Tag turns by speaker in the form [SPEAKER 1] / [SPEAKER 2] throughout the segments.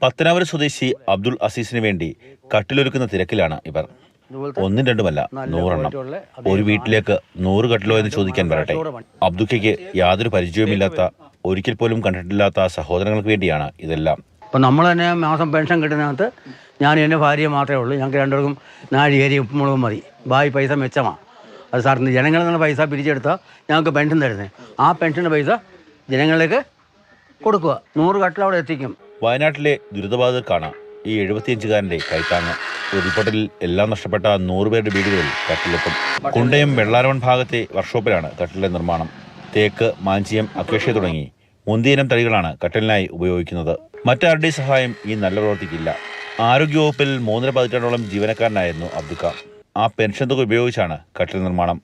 [SPEAKER 1] പത്തനാപുരം സ്വദേശി അബ്ദുൾ അസീസിന് വേണ്ടി കട്ടിലൊരുക്കുന്ന തിരക്കിലാണ് ഇവർ. ഒന്നും രണ്ടുമല്ല, 100 എണ്ണം. ഒരു വീട്ടിലേക്ക് 100 കട്ടിലോ എന്ന് ചോദിക്കാൻ വരട്ടെ. അബ്ദുക്കയ്ക്ക് യാതൊരു പരിചയവുമില്ലാത്ത, ഒരിക്കൽ പോലും കണ്ടിട്ടില്ലാത്ത സഹോദരങ്ങൾക്ക് വേണ്ടിയാണ് ഇതെല്ലാം.
[SPEAKER 2] ഇപ്പം നമ്മൾ തന്നെ മാസം പെൻഷൻ കിട്ടുന്നതിനകത്ത് ഞാൻ എൻ്റെ ഭാര്യ മാത്രമേ ഉള്ളൂ. ഞങ്ങൾക്ക് രണ്ടുപേർക്കും 4 ഏരി ഉപ്പുമുളകും മതി. ബാക്കി പൈസ മെച്ചമാണ്. അത് സാറിന് ജനങ്ങളിൽ നിന്ന് പൈസ പിരിച്ചെടുത്താൽ ഞങ്ങൾക്ക് പെൻഷൻ തരുന്നത്. ആ പെൻഷൻ്റെ പൈസ ജനങ്ങളിലേക്ക് കൊടുക്കുക. 100 കട്ടിൽ അവിടെ എത്തിക്കും.
[SPEAKER 1] വയനാട്ടിലെ ദുരിതബാധിതർക്കാണ് ഈ 75-കാരൻ്റെ കൈത്താങ്ങ്. ഉരുൾപൊട്ടലിൽ എല്ലാം നഷ്ടപ്പെട്ട 100 പേരുടെ വീടുകളിൽ കട്ടിലെത്തും. കുണ്ടയം വെള്ളാരവൺ ഭാഗത്തെ വർക്ക്ഷോപ്പിലാണ് കട്ടിലിന്റെ നിർമ്മാണം. തേക്ക്, മാഞ്ചിയം, അക്കേഷ്യ തുടങ്ങി മുന്തിയിനം തടികളാണ് കട്ടിലിനായി ഉപയോഗിക്കുന്നത്. മറ്റാരുടെയും സഹായം ഈ നല്ല പ്രവൃത്തിക്കില്ല. ആരോഗ്യവകുപ്പിൽ 3.5 പതിറ്റാണ്ടോളം ജീവനക്കാരനായിരുന്നു അബ്ദുക്ക. ആ പെൻഷൻ തുക ഉപയോഗിച്ചാണ് കട്ടിൽ നിർമ്മാണം.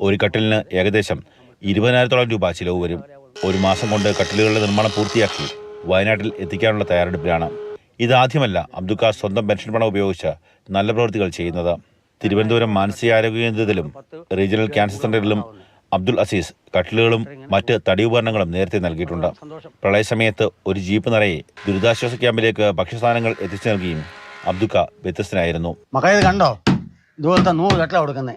[SPEAKER 1] ഒരു കട്ടിലിന് ഏകദേശം 20,000-ഓളം രൂപ ചിലവ് വരും. ഒരു മാസം കൊണ്ട് കട്ടിലുകളുടെ നിർമ്മാണം പൂർത്തിയാക്കി വയനാട്ടിൽ എത്തിക്കാനുള്ള തയ്യാറെടുപ്പിലാണ്. ഇതാദ്യമല്ല അബ്ദുക്ക സ്വന്തം പെൻഷൻ പണം ഉപയോഗിച്ച് നല്ല പ്രവൃത്തികൾ ചെയ്യുന്നത്. തിരുവനന്തപുരം മാനസികാരോഗ്യ കേന്ദ്രത്തിലും റീജിയണൽ ക്യാൻസർ സെന്ററിലും അബ്ദുൾ അസീസ് കട്ടിലുകളും മറ്റ് തടി ഉപകരണങ്ങളും നേരത്തെ നൽകിയിട്ടുണ്ട്. പ്രളയസമയത്ത് ഒരു ജീപ്പ് നിറയെ ദുരിതാശ്വാസ ക്യാമ്പിലേക്ക് ഭക്ഷ്യസാധനങ്ങൾ എത്തിച്ചു നൽകിയും അബ്ദുക്ക വ്യത്യസ്തനായിരുന്നു.
[SPEAKER 2] മക്കളെ കണ്ടോ, ഇതുപോലത്തെ 100 കട്ടില കൊടുക്കുന്നേ.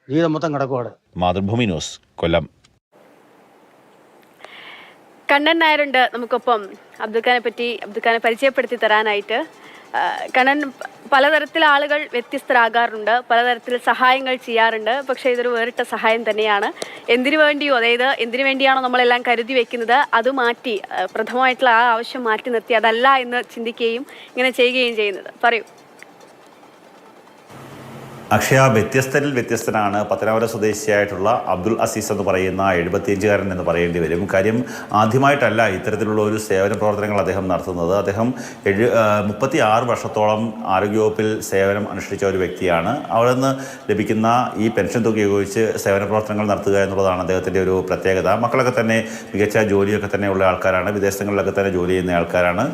[SPEAKER 2] ജീവിതം മൊത്തം കിടക്കുവാണ്.
[SPEAKER 1] മാതൃഭൂമി ന്യൂസ്, കൊല്ലം.
[SPEAKER 3] കണ്ണൻ നായരുണ്ട് നമുക്കൊപ്പം അബ്ദുക്കാനെ പരിചയപ്പെടുത്തി തരാനായിട്ട്. കണ്ണൻ, പലതരത്തിൽ ആളുകൾ വ്യത്യസ്തരാകാറുണ്ട്, പലതരത്തിൽ സഹായങ്ങൾ ചെയ്യാറുണ്ട്. പക്ഷേ ഇതൊരു വേറിട്ട സഹായം തന്നെയാണ്. എന്തിനു വേണ്ടിയോ, അതായത് എന്തിനു വേണ്ടിയാണോ നമ്മളെല്ലാം കരുതി വെക്കുന്നത് അത് മാറ്റി, പ്രഥമമായിട്ടുള്ള ആ ആവശ്യം മാറ്റി നിർത്തി അതല്ല എന്ന് ചിന്തിക്കുകയും ഇങ്ങനെ ചെയ്യുകയും ചെയ്യുന്നത്. പറയൂ.
[SPEAKER 1] അക്ഷയ, വ്യത്യസ്തരിൽ വ്യത്യസ്തനാണ് പത്തനാപുരം സ്വദേശിയായിട്ടുള്ള അബ്ദുൾ അസീസ് എന്ന് പറയുന്ന 75-കാരൻ എന്ന് പറയേണ്ടി വരും. കാര്യം ആദ്യമായിട്ടല്ല ഇത്തരത്തിലുള്ള ഒരു സേവന പ്രവർത്തനങ്ങൾ അദ്ദേഹം നടത്തുന്നത്. അദ്ദേഹം 36 വർഷത്തോളം ആരോഗ്യവകുപ്പിൽ സേവനം അനുഷ്ഠിച്ച ഒരു വ്യക്തിയാണ്. അവിടെ നിന്ന് ലഭിക്കുന്ന ഈ പെൻഷൻ തുക ഉപയോഗിച്ച് സേവന പ്രവർത്തനങ്ങൾ നടത്തുക എന്നുള്ളതാണ് അദ്ദേഹത്തിൻ്റെ ഒരു പ്രത്യേകത. മക്കളൊക്കെ തന്നെ മികച്ച ജോലിയൊക്കെ തന്നെ ഉള്ള ആൾക്കാരാണ്. വിദേശങ്ങളിലൊക്കെ തന്നെ ജോലി ചെയ്യുന്ന ആൾക്കാരാണ്.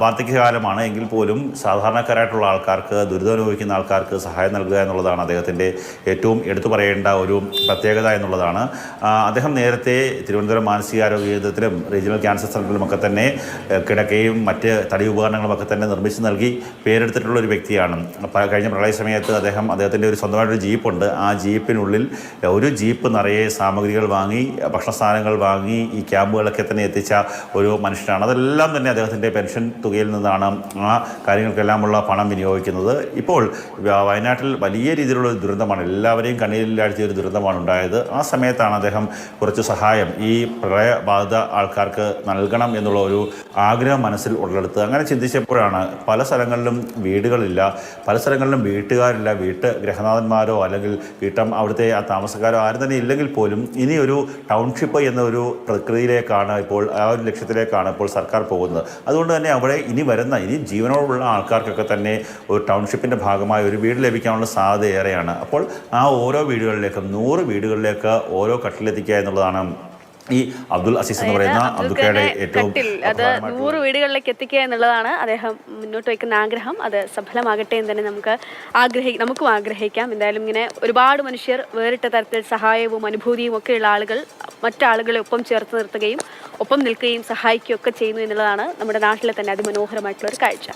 [SPEAKER 1] വാർദ്ധക്യകാലമാണ് എങ്കിൽ പോലും സാധാരണക്കാരായിട്ടുള്ള ആൾക്കാർക്ക്, ദുരിതമനുഭവിക്കുന്ന ആൾക്കാർക്ക് സഹായം നൽകുക എന്നുള്ളതാണ് അദ്ദേഹത്തിൻ്റെ ഏറ്റവും എടുത്തു പറയേണ്ട ഒരു പ്രത്യേകത എന്നുള്ളതാണ്. അദ്ദേഹം നേരത്തെ തിരുവനന്തപുരം മാനസികാരോഗ്യ കേന്ദ്രത്തിലും റീജിയണൽ ക്യാൻസർ സെൻ്ററിലുമൊക്കെ തന്നെ കിടക്കയും മറ്റ് തടി ഉപകരണങ്ങളുമൊക്കെ തന്നെ നിർമ്മിച്ച് നൽകി പേരെടുത്തിട്ടുള്ള ഒരു വ്യക്തിയാണ്. കഴിഞ്ഞ പ്രളയ സമയത്ത് അദ്ദേഹത്തിൻ്റെ ഒരു സ്വന്തമായിട്ടൊരു ജീപ്പുണ്ട്. ആ ജീപ്പിനുള്ളിൽ ഒരു ജീപ്പ് നിറയെ സാമഗ്രികൾ വാങ്ങി, ഭക്ഷണസാധനങ്ങൾ വാങ്ങി ഈ ക്യാമ്പുകളൊക്കെ തന്നെ എത്തിച്ച ഒരു മനുഷ്യനാണ്. അതെല്ലാം തന്നെ അദ്ദേഹത്തിൻ്റെ പെൻഷൻ തുകയിൽ നിന്നാണ് ആ കാര്യങ്ങൾക്കെല്ലാമുള്ള പണം വിനിയോഗിക്കുന്നത്. ഇപ്പോൾ വയനാട്ടിൽ വലിയ രീതിയിലുള്ള ഒരു ദുരന്തമാണ്, എല്ലാവരെയും കണ്ണീരിലാഴ്ത്തിയ ഒരു ദുരന്തമാണ് ഉണ്ടായത്. ആ സമയത്താണ് അദ്ദേഹം കുറച്ച് സഹായം ഈ പ്രളയബാധിത ആൾക്കാർക്ക് നൽകണം എന്നുള്ള ഒരു ആഗ്രഹം മനസ്സിൽ ഉടലെടുത്ത് അങ്ങനെ ചിന്തിച്ചപ്പോഴാണ് പല സ്ഥലങ്ങളിലും വീടുകളില്ല, പല സ്ഥലങ്ങളിലും വീട്ടുകാരില്ല, ഗൃഹനാഥന്മാരോ അല്ലെങ്കിൽ അവിടുത്തെ ആ താമസക്കാരോ ആരും തന്നെ ഇല്ലെങ്കിൽ പോലും ഇനി ഒരു ടൗൺഷിപ്പ് എന്ന ഒരു പ്രക്രിയയിലേക്കാണ് ഇപ്പോൾ, ആ ഒരു ലക്ഷ്യത്തിലേക്കാണ് ഇപ്പോൾ സർക്കാർ പോകുന്നത്. അതുകൊണ്ട് തന്നെ അവിടെ ഇനി ജീവനോടുള്ള ആൾക്കാർക്കൊക്കെ തന്നെ ഒരു ടൗൺഷിപ്പിൻ്റെ ഭാഗമായി ഒരു വീട് ലഭിക്കാനുള്ള സാധ്യത ഏറെയാണ്. അപ്പോൾ ആ ഓരോ വീടുകളിലേക്കും 100 വീടുകളിലേക്ക് ഓരോ കട്ടിലെത്തിക്കുക എന്നുള്ളതാണ് ഈ അബ്ദുൾ അസീസ് എന്ന് പറയുന്ന അബ്ദുക്കയുടെ ഏറ്റവും
[SPEAKER 3] അത് 100 വീടുകളിലേക്ക് എത്തിക്കുക എന്നുള്ളതാണ് അദ്ദേഹം മുന്നോട്ട് വയ്ക്കുന്ന ആഗ്രഹം. അത് സഫലമാകട്ടെ എന്ന് തന്നെ നമുക്കും ആഗ്രഹിക്കാം. എന്തായാലും ഇങ്ങനെ ഒരുപാട് മനുഷ്യർ വേറിട്ട തരത്തിൽ സഹായവും അനുഭൂതിയും ഒക്കെയുള്ള ആളുകൾ മറ്റാളുകളെ ഒപ്പം ചേർത്ത് നിർത്തുകയും ഒപ്പം നിൽക്കുകയും സഹായിക്കുകയും ഒക്കെ ചെയ്യുന്നു എന്നുള്ളതാണ് നമ്മുടെ നാട്ടിലെ തന്നെ അതിമനോഹരമായിട്ടുള്ള ഒരു കാഴ്ച.